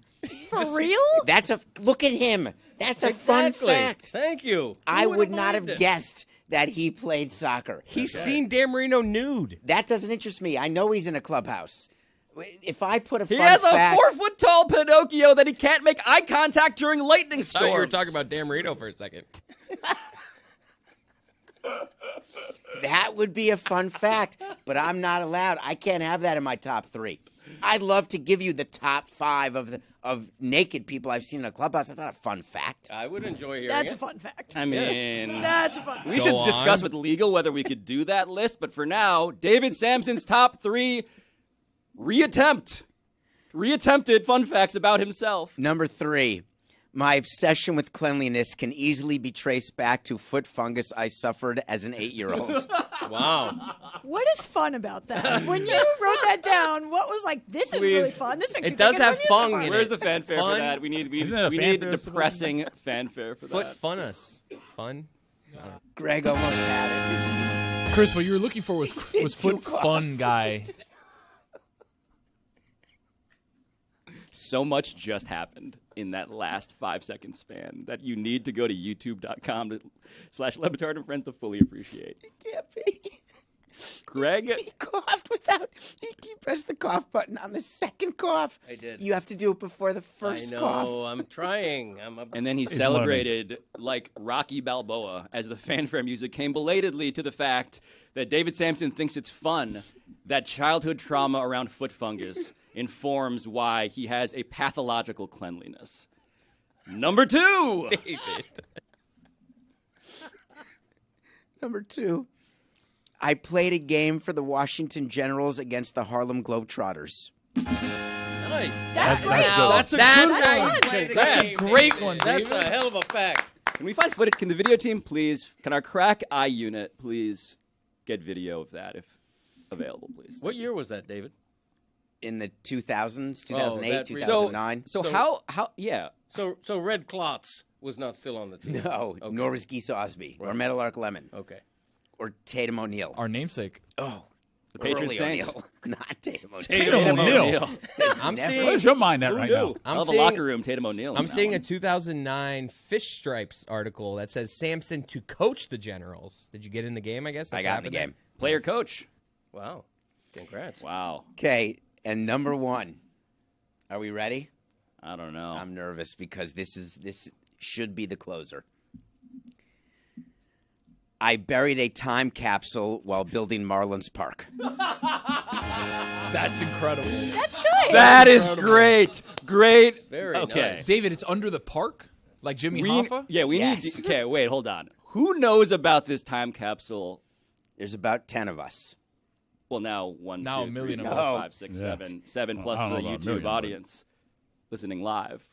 For real? That's look at him. That's a fun Exactly. fact. Thank you. I Who would not have believed it? guessed that he played soccer. He's seen Dan Marino nude. That doesn't interest me. I know he's in a clubhouse. If I put a He fun has a fact, 4-foot-tall Pinocchio that he can't make eye contact during lightning I storms. thought you were talking about Dan Marino for a second. that would be a fun fact, but I'm not allowed. I can't have that in my top 3. I'd love to give you the top 5 of naked people I've seen in a clubhouse. That's not a fun fact. I would enjoy hearing That's it. a fun fact. I mean, That's a fun we fact. should Go discuss on. with legal whether we could do that list. But for now, David Sampson's top 3 reattempted fun facts about himself. Number 3, my obsession with cleanliness can easily be traced back to foot fungus I suffered as an 8-year-old. Wow. What is fun about that? When you wrote that down, what was like, this is really fun. This makes It me does think of have a music fung bar. in Where's it. the fanfare Fun. for that? We need Isn't it a we need fanfare or something? depressing fanfare for Foot that. funnus. Fun? Greg almost had it. Chris, what you were looking for was foot Too fun close. guy. So much just happened in that last 5-second span that you need to go to youtube.com/Lebatard and Friends to fully appreciate. Can't be. Greg, He coughed without. He pressed the cough button on the second cough. I did. You have to do it before the first I know. cough. I'm trying. and then he He's celebrated like Rocky Balboa as the fanfare music came belatedly to the fact that David Sampson thinks it's fun that childhood trauma around foot fungus informs why he has a pathological cleanliness. Number 2. David. Number 2, I played a game for the Washington Generals against the Harlem Globetrotters. Nice. That's great. That's a That's good how you one. play the That's a game, great baby. one, That's David. a hell of a fact. Can we find footage? Can the video team please, can our crack eye unit please get video of that if available, please? What year was that, David? In the 2000s, Oh, 2008, that- 2009. So So- how yeah. So Red Klotz was not still on the team. No, Okay. nor was Geese Osby or Meadowlark Lemon Okay. or Tatum O'Neal. Our namesake. Oh, The Patriot Early Saints. O'Neal, not Tatum O'Neal. Tatum O'Neal. I'm Never- seeing Where's your mind at right now? I'm Out of the seeing- locker room, Tatum O'Neal. I'm seeing a 2009 Fish Stripes article that says Sampson to coach the Generals. Did you get in the game, I guess? I That's got what in the happened game. player coach. Wow. Congrats. Wow. Okay, and number 1. Are we ready? I don't know. I'm nervous because this should be the closer. I buried a time capsule while building Marlins Park. That's incredible. That's good. That is great. Great. Very okay. nice. David, it's under the park? Like Jimmy Hoffa? Yeah, we Yes. need. Okay, wait, hold on. Who knows about this time capsule? There's about 10 of us. Well, now one, Now two, a million three, of four, us. five, six, Yeah. seven plus I don't the know about a YouTube million, but- audience listening live.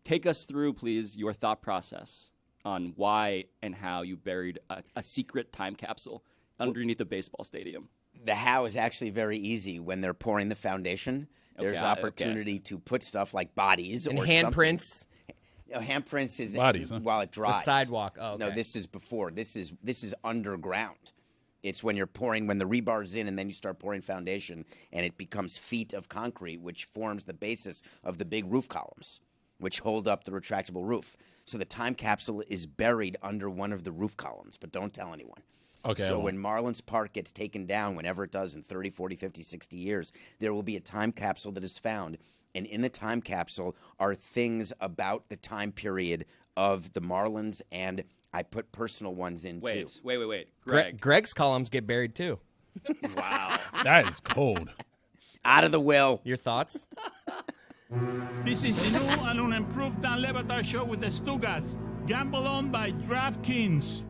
Take us through, please, your thought process on why and how you buried a secret time capsule underneath a baseball stadium. The how is actually very easy. When they're pouring the foundation, there's Okay, opportunity to put stuff like bodies And or handprints. something. You know, handprints is Bodies, huh? while it dries. sidewalk. Oh, No, okay. this is before. This is underground. It's when you're pouring, when the rebar's in, and then you start pouring foundation, and it becomes feet of concrete, which forms the basis of the big roof columns, which hold up the retractable roof. So the time capsule is buried under one of the roof columns, but don't tell anyone. Okay. So when Marlins Park gets taken down, whenever it does in 30, 40, 50, 60 years, there will be a time capsule that is found. And in the time capsule are things about the time period of the Marlins, and I put personal ones in too. Wait. Greg. Greg's columns get buried too. Wow. That is cold. Out of the will. Your thoughts? This is the new and unimproved Dan Le Batard Show with the Stugotz. Gamble on by DraftKings.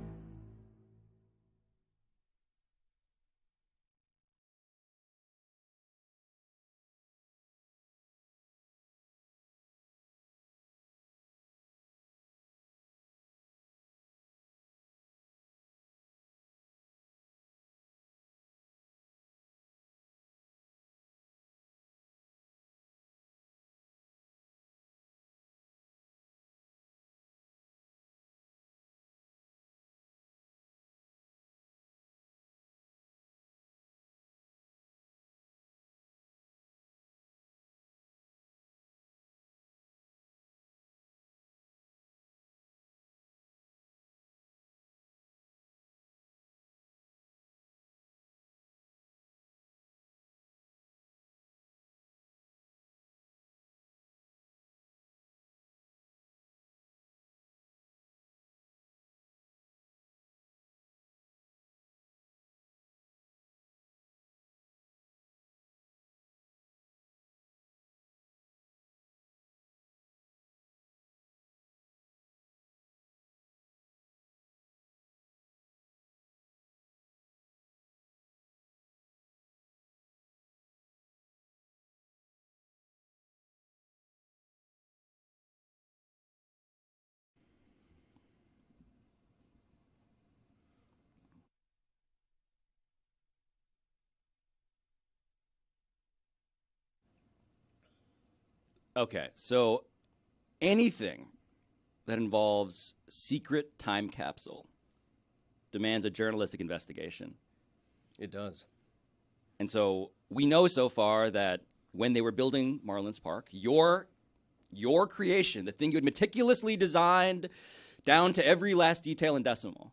Okay, so anything that involves secret time capsule demands a journalistic investigation. It does. And so we know so far that when they were building Marlins Park, your creation, the thing you had meticulously designed down to every last detail and decimal,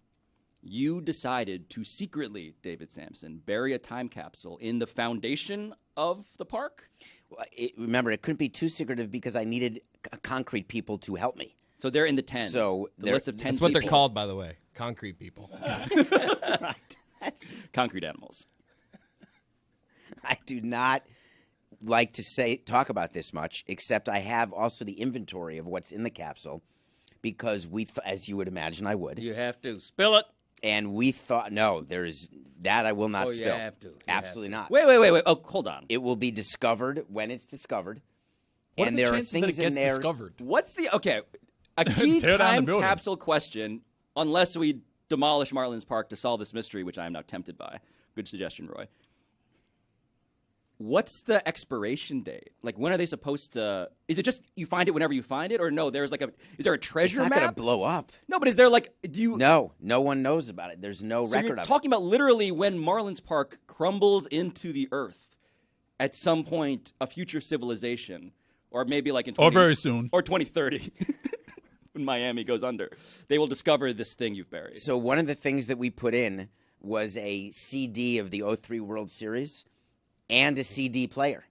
you decided to secretly, David Sampson, bury a time capsule in the foundation of the park? Well, remember, it couldn't be too secretive because I needed concrete people to help me. So they're in the 10. So the list of 10 That's what they're people. called, by the way. Concrete people. Right. Concrete animals. I do not like to talk about this much, except I have also the inventory of what's in the capsule because as you would imagine I would. You have to spill it. And we thought, no, there's that I will not Oh, you spill. have to. You Absolutely not. Wait. Oh, hold on. It will be discovered when it's discovered. What and are the there are chances that things it gets in there. discovered? What's the a key Tear down the time building. capsule question? Unless we demolish Marlins Park to solve this mystery, which I am now tempted by. Good suggestion, Roy. What's the expiration date? Like, when are they supposed to? Is it just you find it whenever you find it, or no? There's like is there a It's treasure not going to map? blow up. No, but is there like do you? No one knows about it. There's no So record you're of talking about literally when Marlins Park crumbles into the earth at some point, a future civilization, or maybe like in Or very soon. or 2030, when Miami goes under, they will discover this thing you've buried. it. So one of the things that we put in was a CD of the 03 World Series and a CD player.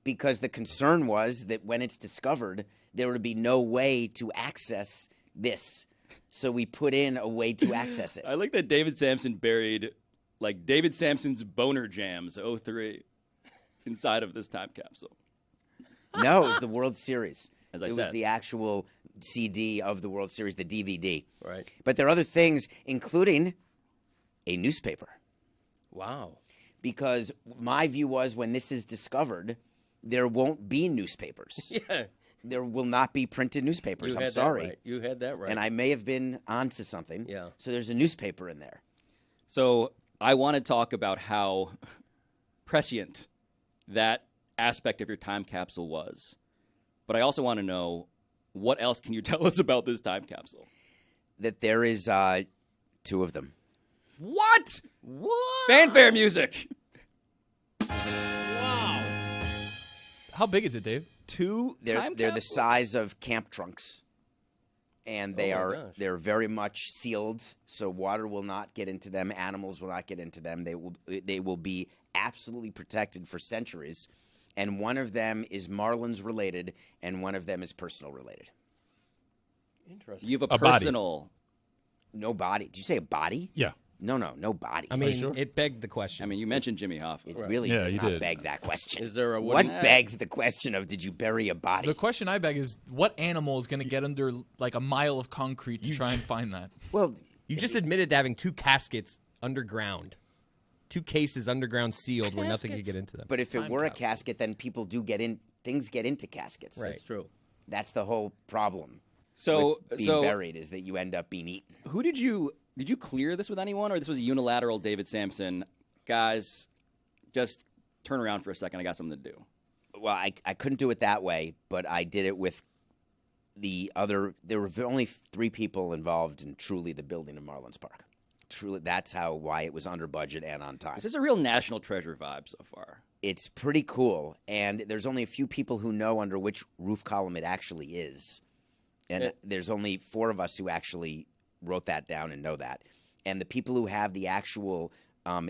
Because the concern was that when it's discovered, there would be no way to access this. So we put in a way to access it. I like that David Sampson buried like David Sampson's Boner Jams 03 inside of this time capsule. No, it was the World Series. As I it said. was the actual CD of the World Series, the DVD. Right. But there are other things, including a newspaper. Wow. Because my view was when this is discovered, there won't be newspapers. Yeah. There will not be printed newspapers. You I'm had sorry. That right. You had that right. And I may have been onto something. Yeah. So there's a newspaper in there. So I want to talk about how prescient that aspect of your time capsule was. But I also want to know, what else can you tell us about this time capsule? That there is 2 of them. What? What? Fanfare music. How big is it, Dave? Two They're time the capsules? size of camp trunks. And they Oh, my are gosh. they're very much sealed, so water will not get into them, animals will not get into them. They will be absolutely protected for centuries. And one of them is Marlins related, and one of them is personal related. Interesting. You have a A body. personal. No body. Did you say a body? Yeah. No body. I mean, sure? it begged the question. I mean, you mentioned Jimmy Hoffa. It really Yeah, does you not did. beg that question. Is there a What wooden- begs the question of did you bury a body? The question I beg is, what animal is going to get under like a mile of concrete to try and find that? Well, you just admitted to having 2 caskets underground, 2 cases underground sealed where nothing could get into them. but if it Time were a capsules. casket, then people do get in. Things get into caskets. Right. That's true. That's the whole problem. So, with being so buried is that you end up being eaten. who did you clear this with anyone, or this was a unilateral David Sampson? Guys, just turn around for a second. I got something to do. Well, I couldn't do it that way, but I did it with the other. There were only 3 people involved in truly the building of Marlins Park. Truly, that's why it was under budget and on time. This is a real national treasure vibe so far. It's pretty cool, and there's only a few people who know under which roof column it actually is. And there's only 4 of us who actually wrote that down and know that. And the people who have the actual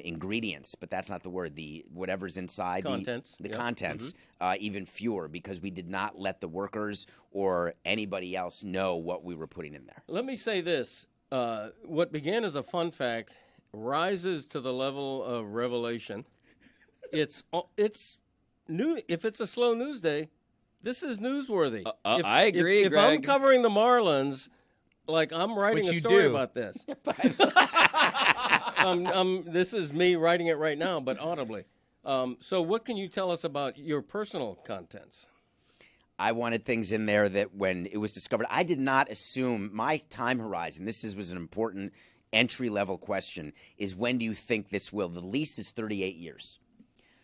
ingredients, but that's not the word, the whatever's inside Contents, the yep. contents, even fewer, because we did not let the workers or anybody else know what we were putting in there. Let me say this. What began as a fun fact rises to the level of revelation. It's new. If it's a slow news day, this is newsworthy. I agree, If I'm Greg. covering the Marlins, like I'm writing Which a you story do. about this. This is me writing it right now, but audibly. So what can you tell us about your personal contents? I wanted things in there that when it was discovered, I did not assume my time horizon. Was an important entry-level question, is when do you think this will? The lease is 38 years.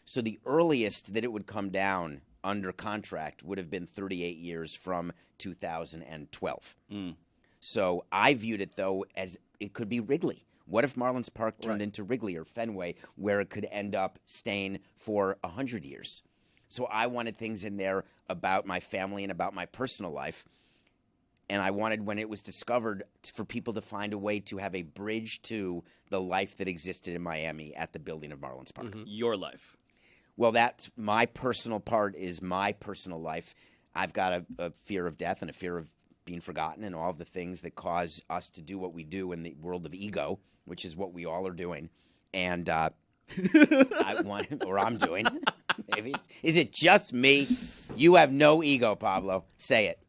So the earliest that it would come down under contract would have been 38 years from 2012. So I viewed it, though, as it could be Wrigley. What if Marlins Park turned into Wrigley or Fenway, where it could end up staying for 100 years? So I wanted things in there about my family and about my personal life. And I wanted, when it was discovered, for people to find a way to have a bridge to the life that existed in Miami at the building of Marlins Park. Your life. Well, that's my personal part is my personal life. I've got a fear of death and a fear of being forgotten and all of the things that cause us to do what we do in the world of ego, which is what we all are doing. And I want, or I'm doing. Maybe. Is it just me? You have no ego, Pablo. Say it.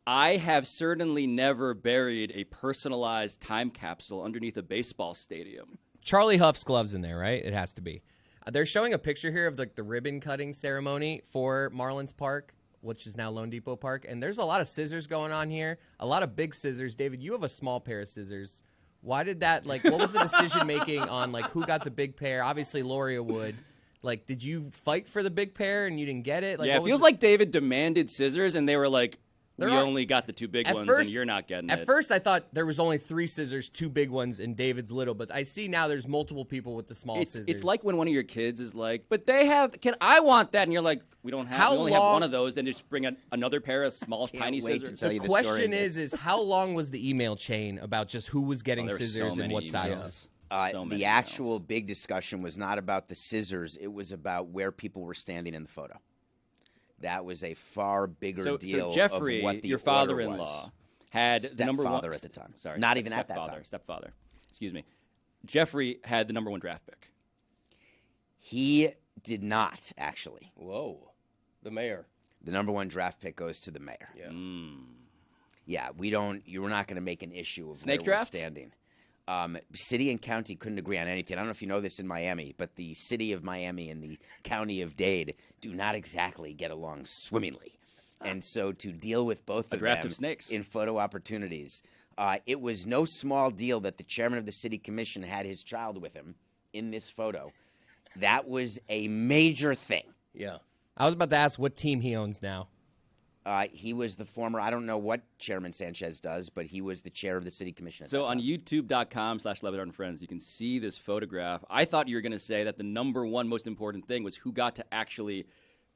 I have certainly never buried a personalized time capsule underneath a baseball stadium. Charlie Huff's gloves in there, right? It has to be. They're showing a picture here of the ribbon cutting ceremony for Marlins Park, which is now Lone Depot Park. And there's a lot of scissors going on here, a lot of big scissors. David, you have a small pair of scissors. Why did that, what was the decision-making on, who got the big pair? Obviously, Loria would. Did you fight for the big pair and you didn't get it? Yeah, it feels like David demanded scissors, and they were like, There we are- only got the 2 big At ones, first- and you're not getting At it. first, I thought there was only 3 scissors, 2 big ones, and David's little. But I see now there's multiple people with the small scissors. It's like when one of your kids is like, but they have, I want that, and you're like, we don't have, How we only have long- one of those, then just bring another pair of small, Can't tiny wait to scissors. tell you The the story question of this. is how long was the email chain about just who was getting Oh, there were so scissors and many what emails. sizes? So many The emails. actual big discussion was not about the scissors. It was about where people were standing in the photo. That was a far bigger deal So Jeffrey, of what the your order father-in-law, was. had the number one Stepfather at the time. Sorry, Not even at that time. Stepfather. Excuse me. Jeffrey had the number 1 draft pick. He did not, actually. Whoa. The mayor. The number 1 draft pick goes to the mayor. Yeah. Yeah, you're not going to make an issue of Snake where draft? we're standing. City and county couldn't agree on anything. I don't know if you know this in Miami, but the city of Miami and the county of Dade do not exactly get along swimmingly. And so to deal with both of draft them of snakes. in photo opportunities, it was no small deal that the chairman of the city commission had his child with him in this photo. That was a major thing. Yeah. I was about to ask what team he owns now. He was the former, I don't know what Chairman Sanchez does, but he was the chair of the city commission. At So that on time. youtube.com/LeBatard and Friends, you can see this photograph. I thought you were going to say that the number 1 most important thing was who got to actually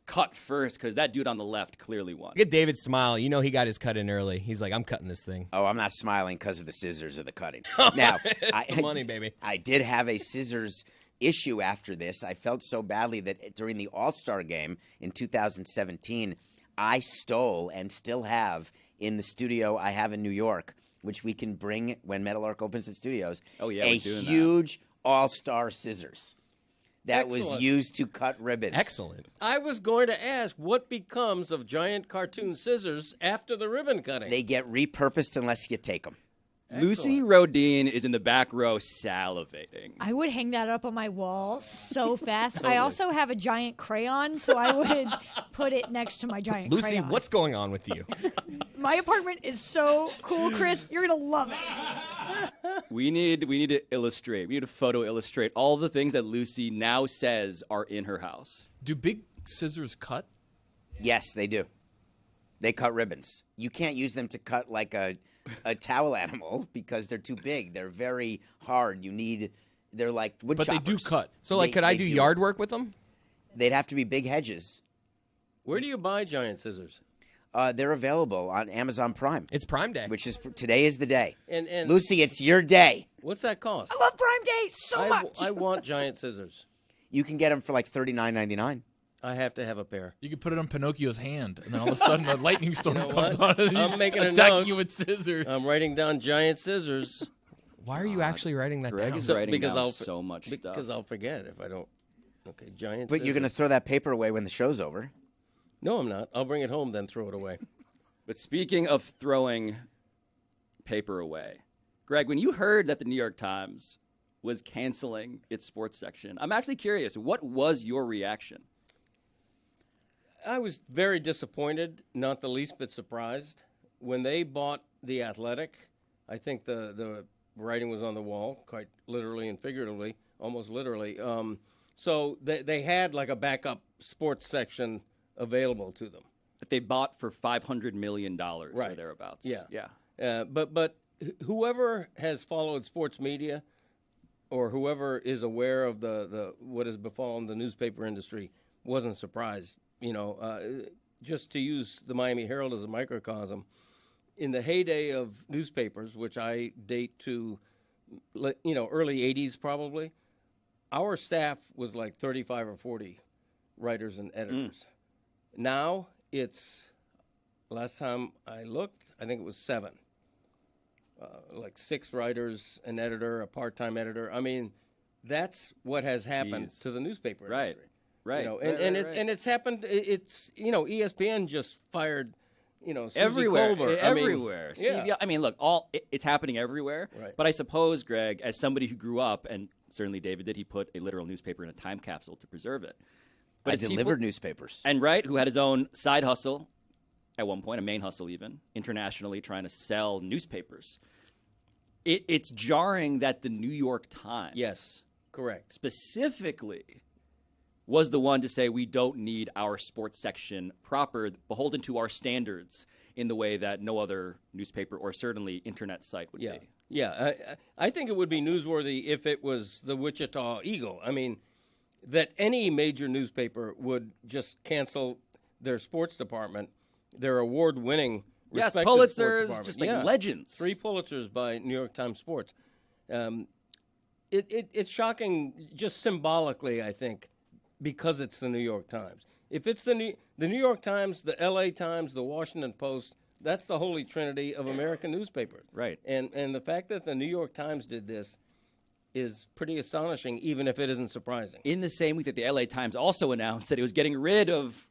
cut first, because that dude on the left clearly won. Look at David smile. You know he got his cut in early. He's like, I'm cutting this thing. Oh, I'm not smiling because of the scissors or the cutting. Now, the money, baby. I did have a scissors issue after this. I felt so badly that during the All-Star game in 2017, I stole and still have in the studio I have in New York, which we can bring when Meadowlark opens its studios. Oh, yeah, a we're doing that. huge All-Star scissors that was Excellent. used to cut ribbons. Excellent. I was going to ask what becomes of giant cartoon scissors after the ribbon cutting. They get repurposed unless you take them. Lucy Rodine is in the back row salivating. I would hang that up on my wall so fast. I also have a giant crayon, so I would put it next to my giant Lucy, crayon. what's going on with you? My apartment is so cool, Chris. You're going to love it. We need to illustrate. We need to photo illustrate all the things that Lucy now says are in her house. Do big scissors cut? Yes, they do. They cut ribbons. You can't use them to cut like a towel animal because they're too big. They're very hard. They're like wood But choppers. they do cut. So, like, could I do yard work with them? They'd have to be big hedges. Where do you buy giant scissors? They're available on Amazon Prime, It's Prime Day. which is today is the day. And Lucy, it's your day. what's that cost? I love Prime Day so much. I want giant scissors. You can get them for like $39.99. I have to have a pair. You could put it on Pinocchio's hand, and then all of a sudden a lightning storm know comes what? on and I'm he's making a attacking note. you with scissors. I'm writing down giant scissors Why are you actually writing that Greg down? is writing because down I'll so much stuff. because I'll forget if I don't. Okay, giant. But you're going to scissors. throw that paper away when the show's over. No, I'm not. I'll bring it home, then throw it away. But speaking of throwing paper away, Greg, when you heard that the New York Times was canceling its sports section, I'm actually curious, what was your reaction? I was very disappointed, not the least bit surprised. When they bought The Athletic, I think the writing was on the wall, quite literally and figuratively, almost literally. So they had like a backup sports section available to them. That they bought for $500 million or Right. thereabouts. Yeah. Yeah. But whoever has followed sports media or whoever is aware of the what has befallen the newspaper industry wasn't surprised. You know, just to use the Miami Herald as a microcosm, in the heyday of newspapers, which I date to, early 80s probably, our staff was like 35 or 40 writers and editors. Now it's, last time I looked, I think it was 7. Like 6 writers, an editor, a part-time editor. I mean, that's what has happened Jeez. to the newspaper Right. industry. Right. You know, right, and right. it's happened. It's ESPN just fired, Susie Everywhere, Colbert. everywhere. I mean, Steve, I mean, look, it's happening everywhere. Right. But I suppose, Greg, as somebody who grew up, and certainly David did, he put a literal newspaper in a time capsule to preserve it. But I as people- delivered newspapers. and right, who had his own side hustle at one point, a main hustle even, internationally trying to sell newspapers. It's jarring that the New York Times, Yes, correct. specifically, was the one to say we don't need our sports section proper, beholden to our standards in the way that no other newspaper or certainly internet site would Yeah, be. yeah. I think it would be newsworthy if it was the Wichita Eagle. I mean, that any major newspaper would just cancel their sports department, their award-winning, Yes, respected sports Pulitzers, department. just like Yeah. legends. 3 Pulitzers by New York Times Sports. It's shocking, just symbolically, I think, because it's the New York Times. If it's the New York Times, the L.A. Times, the Washington Post, That's the holy trinity of American newspapers. Right. And the fact that the New York Times did this is pretty astonishing, even if it isn't surprising. In the same week that the LA Times also announced that it was getting rid of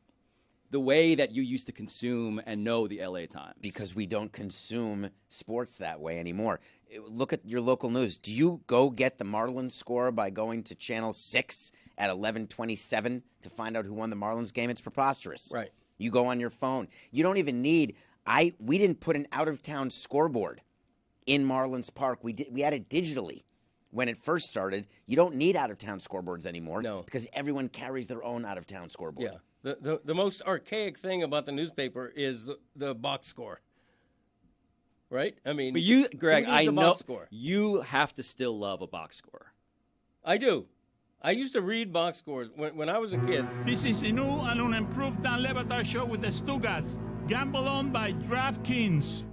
the way that you used to consume and know the LA Times. Because we don't consume sports that way anymore. Look at your local news. Do you go get the Marlins score by going to Channel 6 at 11:27 to find out who won the Marlins game? It's preposterous. Right. You go on your phone. You don't even need we didn't put an out-of-town scoreboard in Marlins Park. We had it digitally when it first started. You don't need out-of-town scoreboards anymore. No. Because everyone carries their own out-of-town scoreboard. Yeah. The most archaic thing about the newspaper is the box score. Right? I mean, But you, Greg, who needs I a know box score? you have to still love a box score. I do. I used to read box scores when I was a kid. This is the new and unimproved Dan Le Batard Show with the Stugotz. Gamble on by DraftKings.